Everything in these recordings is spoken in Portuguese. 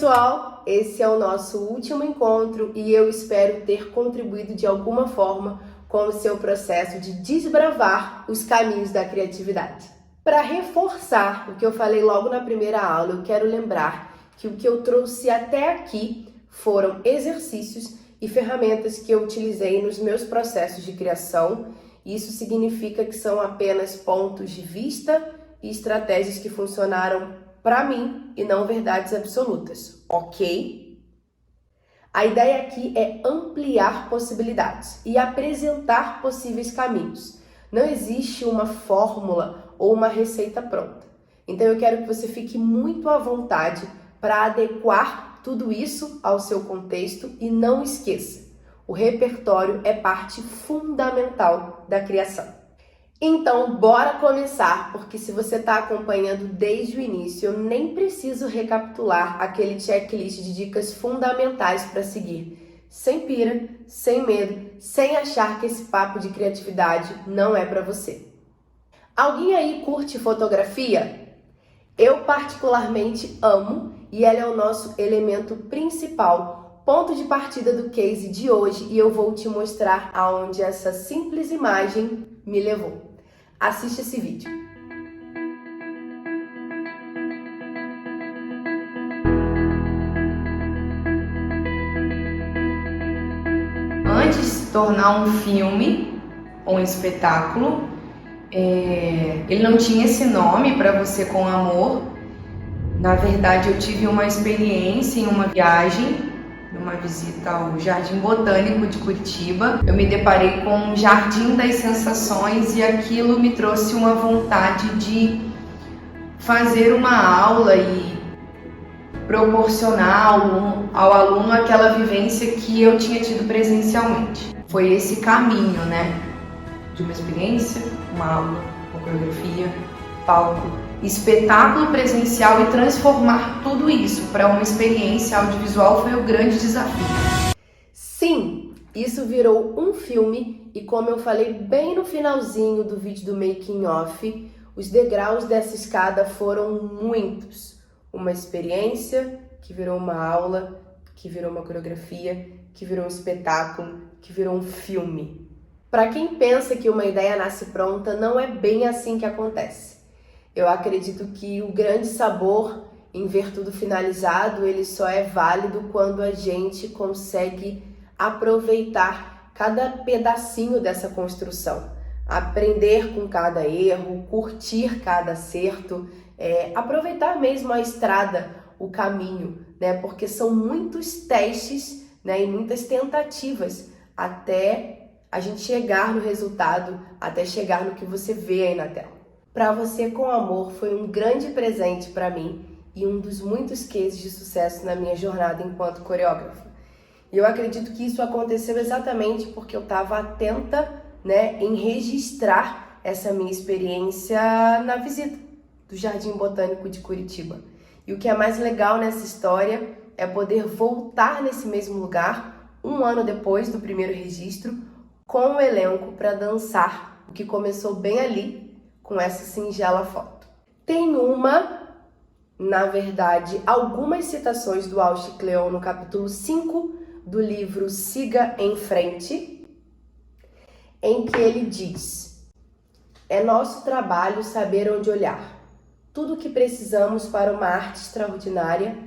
pessoal, esse é o nosso último encontro e eu espero ter contribuído de alguma forma com o seu processo de desbravar os caminhos da criatividade. Para reforçar o que eu falei logo na primeira aula, eu quero lembrar que o que eu trouxe até aqui foram exercícios e ferramentas que eu utilizei nos meus processos de criação. Isso significa que são apenas pontos de vista e estratégias que funcionaram para mim e não verdades absolutas, ok? A ideia aqui é ampliar possibilidades e apresentar possíveis caminhos. Não existe uma fórmula ou uma receita pronta. Então eu quero que você fique muito à vontade para adequar tudo isso ao seu contexto e não esqueça, o repertório é parte fundamental da criação. Então, bora começar, porque se você está acompanhando desde o início, eu nem preciso recapitular aquele checklist de dicas fundamentais para seguir. Sem pira, sem medo, sem achar que esse papo de criatividade não é para você. Alguém aí curte fotografia? Eu particularmente amo e ela é o nosso elemento principal, ponto de partida do case de hoje e eu vou te mostrar aonde essa simples imagem me levou. Assiste esse vídeo. Antes de se tornar um filme ou um espetáculo, ele não tinha esse nome, Para Você com Amor. Na verdade, eu tive uma experiência em uma viagem, numa visita ao Jardim Botânico de Curitiba. Eu me deparei com um Jardim das Sensações e aquilo me trouxe uma vontade de fazer uma aula e proporcionar ao aluno aquela vivência que eu tinha tido presencialmente. Foi esse caminho, né? De uma experiência, uma aula, uma coreografia, palco, espetáculo presencial e transformar tudo isso para uma experiência audiovisual foi o grande desafio. Sim, isso virou um filme e como eu falei bem no finalzinho do vídeo do making off, os degraus dessa escada foram muitos. Uma experiência que virou uma aula, que virou uma coreografia, que virou um espetáculo, que virou um filme. Para quem pensa que uma ideia nasce pronta, não é bem assim que acontece. Eu acredito que o grande sabor em ver tudo finalizado, ele só é válido quando a gente consegue aproveitar cada pedacinho dessa construção, aprender com cada erro, curtir cada acerto, aproveitar mesmo a estrada, o caminho, né? Porque são muitos testes, né, e muitas tentativas até a gente chegar no resultado, até chegar no que você vê aí na tela. Para Você com Amor foi um grande presente para mim e um dos muitos cases de sucesso na minha jornada enquanto coreógrafa. E eu acredito que isso aconteceu exatamente porque eu estava atenta, né, em registrar essa minha experiência na visita do Jardim Botânico de Curitiba. E o que é mais legal nessa história é poder voltar nesse mesmo lugar, um ano depois do primeiro registro, com o elenco para dançar, o que começou bem ali, com essa singela foto. Tem na verdade, algumas citações do Auchy Cleon no capítulo 5 do livro Siga em Frente, em que ele diz: é nosso trabalho saber onde olhar. Tudo o que precisamos para uma arte extraordinária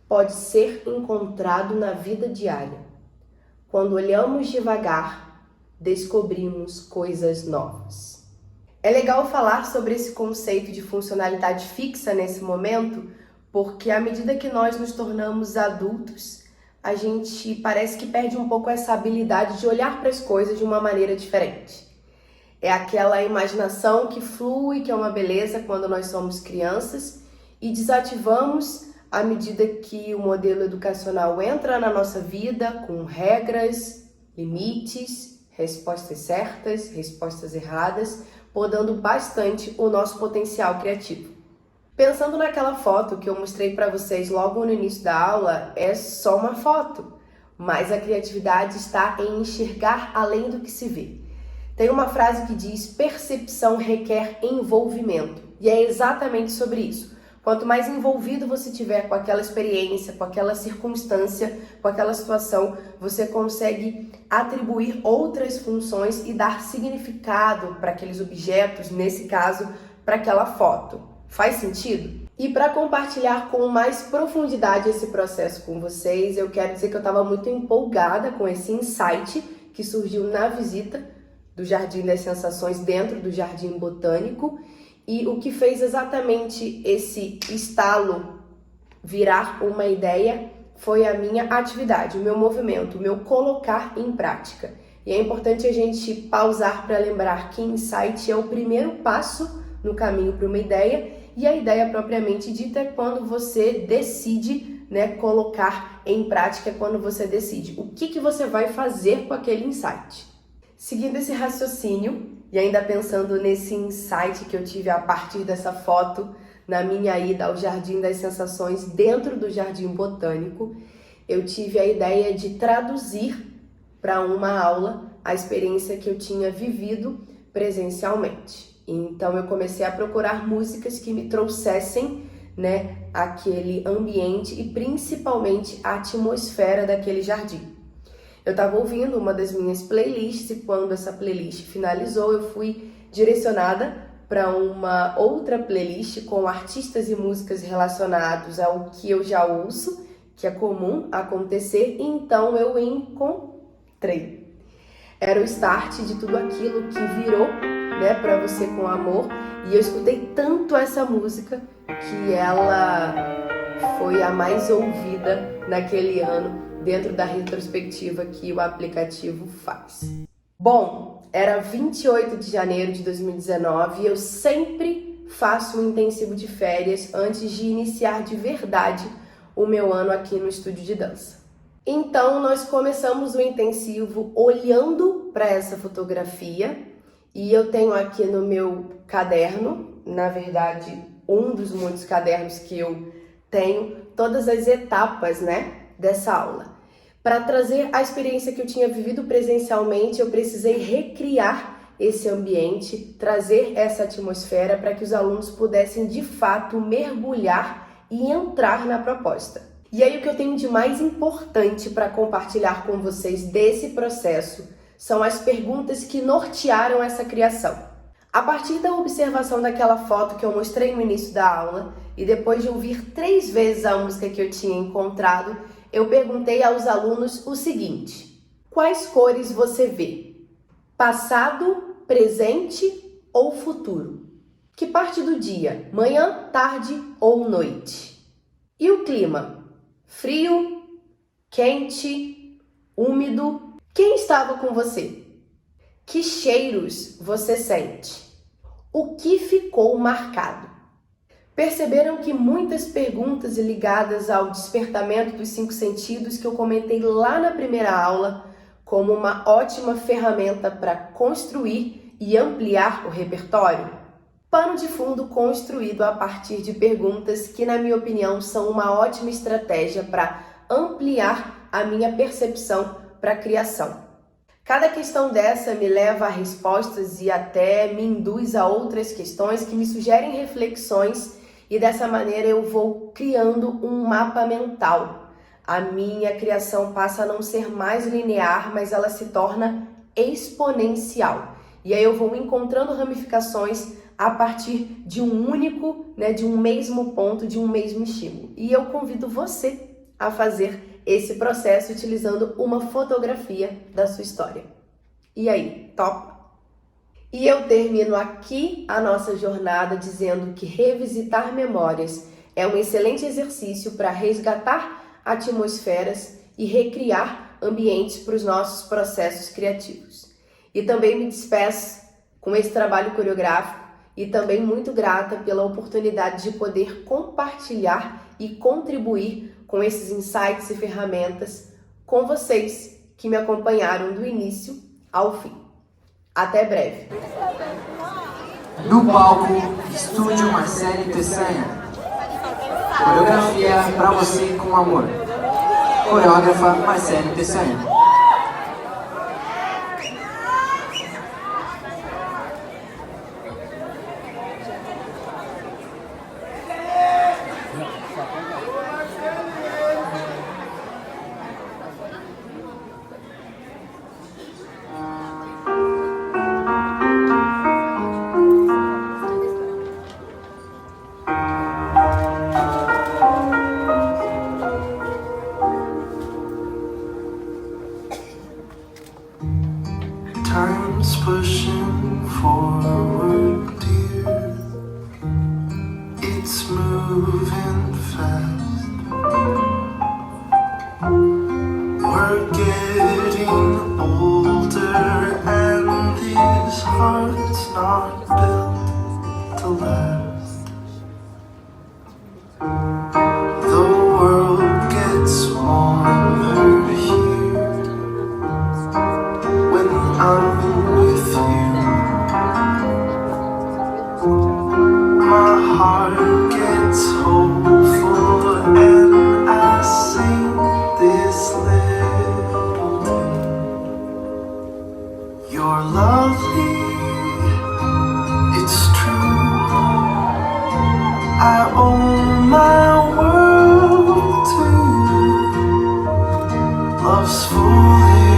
pode ser encontrado na vida diária. Quando olhamos devagar, descobrimos coisas novas. É legal falar sobre esse conceito de funcionalidade fixa nesse momento, porque à medida que nós nos tornamos adultos, a gente parece que perde um pouco essa habilidade de olhar para as coisas de uma maneira diferente. É aquela imaginação que flui, que é uma beleza quando nós somos crianças, e desativamos à medida que o modelo educacional entra na nossa vida com regras, limites, respostas certas, respostas erradas, podando bastante o nosso potencial criativo. Pensando naquela foto que eu mostrei para vocês logo no início da aula, é só uma foto, mas a criatividade está em enxergar além do que se vê. Tem uma frase que diz: percepção requer envolvimento, e é exatamente sobre isso. Quanto mais envolvido você tiver com aquela experiência, com aquela circunstância, com aquela situação, você consegue atribuir outras funções e dar significado para aqueles objetos, nesse caso, para aquela foto. Faz sentido? E para compartilhar com mais profundidade esse processo com vocês, eu quero dizer que eu estava muito empolgada com esse insight que surgiu na visita do Jardim das Sensações dentro do Jardim Botânico, e o que fez exatamente esse estalo virar uma ideia foi a minha atividade, o meu movimento, o meu colocar em prática. E é importante a gente pausar para lembrar que insight é o primeiro passo no caminho para uma ideia, e a ideia propriamente dita é quando você decide, colocar em prática, quando você decide o que você vai fazer com aquele insight. Seguindo esse raciocínio, e ainda pensando nesse insight que eu tive a partir dessa foto na minha ida ao Jardim das Sensações dentro do Jardim Botânico, eu tive a ideia de traduzir para uma aula a experiência que eu tinha vivido presencialmente. Então eu comecei a procurar músicas que me trouxessem, aquele ambiente e principalmente a atmosfera daquele jardim. Eu estava ouvindo uma das minhas playlists e quando essa playlist finalizou, eu fui direcionada para uma outra playlist com artistas e músicas relacionados ao que eu já ouço, que é comum acontecer, então eu encontrei. Era o start de tudo aquilo que virou, para você com amor, e eu escutei tanto essa música que ela foi a mais ouvida naquele ano, dentro da retrospectiva que o aplicativo faz. Bom, era 28 de janeiro de 2019 e eu sempre faço um intensivo de férias antes de iniciar de verdade o meu ano aqui no estúdio de dança. Então, nós começamos o intensivo olhando para essa fotografia e eu tenho aqui no meu caderno, na verdade, um dos muitos cadernos que eu tenho, todas as etapas, dessa aula. Para trazer a experiência que eu tinha vivido presencialmente, eu precisei recriar esse ambiente, trazer essa atmosfera para que os alunos pudessem de fato mergulhar e entrar na proposta. E aí o que eu tenho de mais importante para compartilhar com vocês desse processo são as perguntas que nortearam essa criação. A partir da observação daquela foto que eu mostrei no início da aula e depois de ouvir 3 vezes a música que eu tinha encontrado, eu perguntei aos alunos o seguinte: quais cores você vê? Passado, presente ou futuro? Que parte do dia? Manhã, tarde ou noite? E o clima? Frio, quente, úmido? Quem estava com você? Que cheiros você sente? O que ficou marcado? Perceberam que muitas perguntas ligadas ao despertamento dos 5 sentidos que eu comentei lá na primeira aula como uma ótima ferramenta para construir e ampliar o repertório? Pano de fundo construído a partir de perguntas que, na minha opinião, são uma ótima estratégia para ampliar a minha percepção para a criação. Cada questão dessa me leva a respostas e até me induz a outras questões que me sugerem reflexões. E dessa maneira eu vou criando um mapa mental. A minha criação passa a não ser mais linear, mas ela se torna exponencial. E aí eu vou encontrando ramificações a partir de um único, de um mesmo ponto, de um mesmo estímulo. E eu convido você a fazer esse processo utilizando uma fotografia da sua história. E aí, top? E eu termino aqui a nossa jornada dizendo que revisitar memórias é um excelente exercício para resgatar atmosferas e recriar ambientes para os nossos processos criativos. E também me despeço com esse trabalho coreográfico e também muito grata pela oportunidade de poder compartilhar e contribuir com esses insights e ferramentas com vocês que me acompanharam do início ao fim. Até breve. No palco, Estúdio Marcele Peçanha. Coreografia pra você com amor. Coreógrafa Marcele Peçanha. time's pushing forward, dear. It's moving fast. We're getting older, and these hearts not built to last. The world gets warmer here when I'm with you. My heart gets hopeful and I sing this little tune. You're lovely, it's true. I owe my world to you. Love's fully